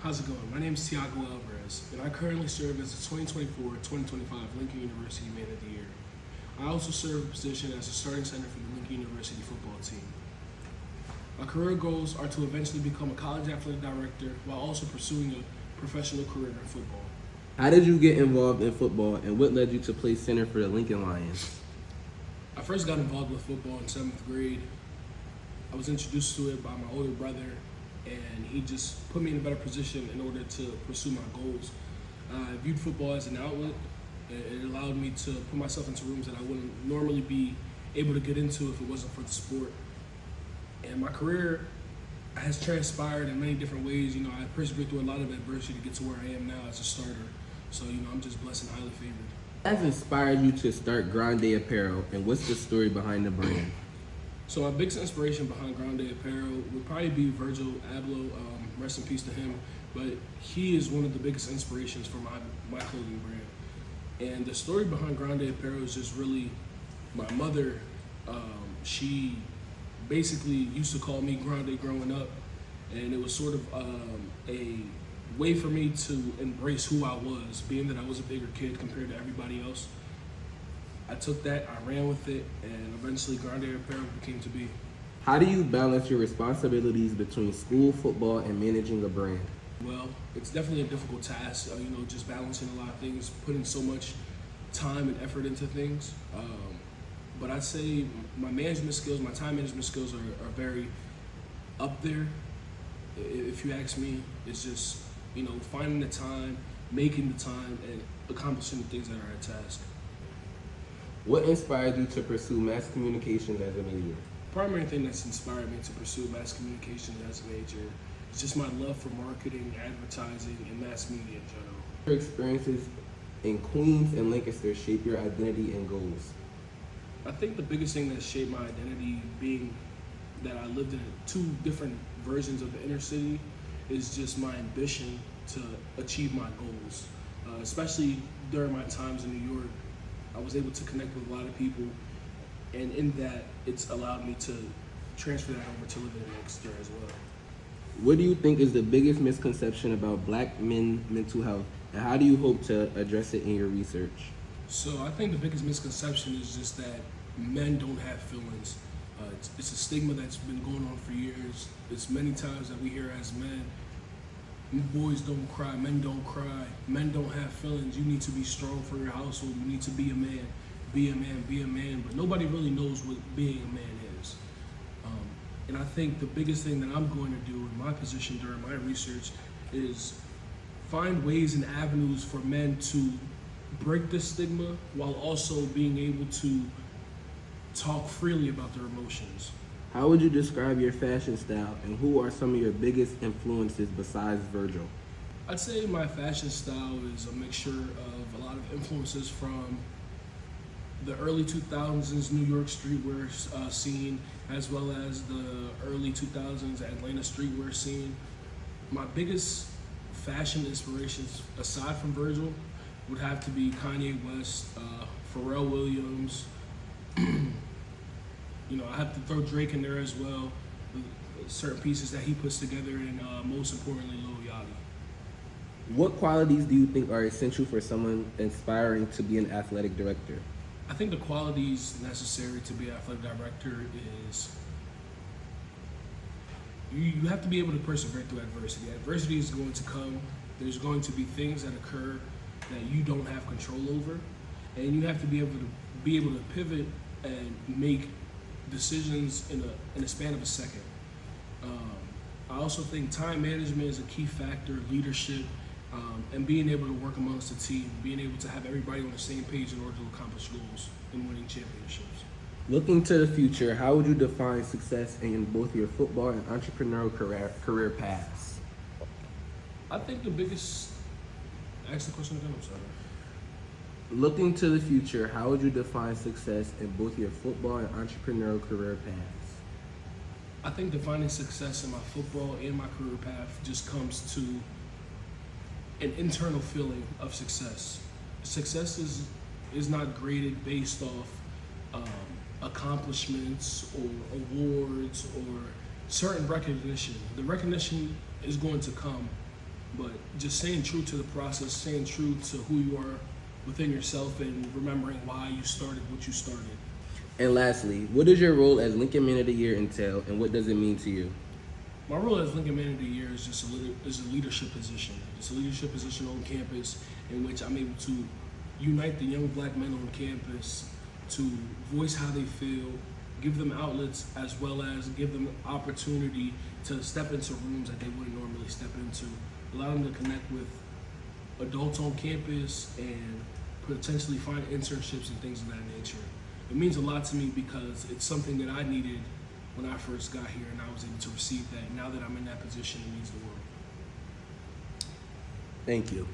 How's it going? My name is Tiago Alvarez, and I currently serve as the 2024-2025 Lincoln University Man of the Year. I also serve a position as a starting center for the Lincoln University football team. My career goals are to eventually become a college athletic director while also pursuing a professional career in football. How did you get involved in football, and what led you to play center for the Lincoln Lions? I first got involved with football in 7th grade. I was introduced to it by my older brother, and he just put me in a better position in order to pursue my goals. I viewed football as an outlet. It allowed me to put myself into rooms that I wouldn't normally be able to get into if it wasn't for the sport. And my career has transpired in many different ways. I persevered through a lot of adversity to get to where I am now as a starter. So, I'm just blessed and highly favored. What has inspired you to start Grande Apparel, and what's the story behind the brand? So my biggest inspiration behind Grande Apparel would probably be Virgil Abloh, rest in peace to him, but he is one of the biggest inspirations for my clothing brand. And the story behind Grande Apparel is just really my mother. She basically used to call me Grande growing up, and it was sort of a way for me to embrace who I was, being that I was a bigger kid compared to everybody else. I took that, I ran with it, and eventually Grande Apparel became to be. How do you balance your responsibilities between school, football, and managing a brand? Well, it's definitely a difficult task, just balancing a lot of things, putting so much time and effort into things. But I'd say my management skills, my time management skills are very up there. If you ask me, it's just, finding the time, making the time, and accomplishing the things that are at task. What inspired you to pursue mass communications as a major? The primary thing that's inspired me to pursue mass communications as a major is just my love for marketing, advertising, and mass media in general. Your experiences in Queens and Lancaster shape your identity and goals. I think the biggest thing that shaped my identity, being that I lived in two different versions of the inner city, is just my ambition to achieve my goals. Especially during my times in New York, I was able to connect with a lot of people, and in that, it's allowed me to transfer that over to living in Lancaster as well. What do you think is the biggest misconception about Black men mental health, and how do you hope to address it in your research? So I think the biggest misconception is just that men don't have feelings. It's a stigma that's been going on for years. It's many times that we hear as men, boys don't cry, men don't cry, men don't have feelings. You need to be strong for your household. You need to be a man, be a man, be a man. But nobody really knows what being a man is. And I think the biggest thing that I'm going to do in my position during my research is find ways and avenues for men to break this stigma while also being able to talk freely about their emotions. How would you describe your fashion style, and who are some of your biggest influences besides Virgil? I'd say my fashion style is a mixture of a lot of influences from the early 2000s New York streetwear scene, as well as the early 2000s Atlanta streetwear scene. My biggest fashion inspirations, aside from Virgil, would have to be Kanye West, Pharrell Williams. I have to throw Drake in there as well, certain pieces that he puts together, and most importantly, Lil Yachty. What qualities do you think are essential for someone aspiring to be an athletic director? I think the qualities necessary to be an athletic director is you have to be able to persevere through adversity. Adversity is going to come. There's going to be things that occur that you don't have control over, and you have to be able to pivot and make decisions in a span of a second. I also think time management is a key factor, leadership, and being able to work amongst a team, being able to have everybody on the same page in order to accomplish goals and winning championships. Looking to the future, how would you define success in both your football and entrepreneurial career paths? I think the biggest... Ask the question again, I'm sorry. Looking to the future, how would you define success in both your football and entrepreneurial career paths? I think defining success in my football and my career path just comes to an internal feeling of success. Success is not graded based off accomplishments or awards or certain recognition. The recognition is going to come But just staying true to the process, staying true to who you are within yourself, and remembering why you started what you started. And lastly, what does your role as Lincoln Man of the Year entail, and what does it mean to you? My role as Lincoln Man of the Year is just a leadership position. It's a leadership position on campus in which I'm able to unite the young black men on campus to voice how they feel, give them outlets, as well as give them opportunity to step into rooms that they wouldn't normally step into, allow them to connect with adults on campus and potentially find internships and things of that nature. It means a lot to me because it's something that I needed when I first got here, and I was able to receive that. Now that I'm in that position, it means the world. Thank you.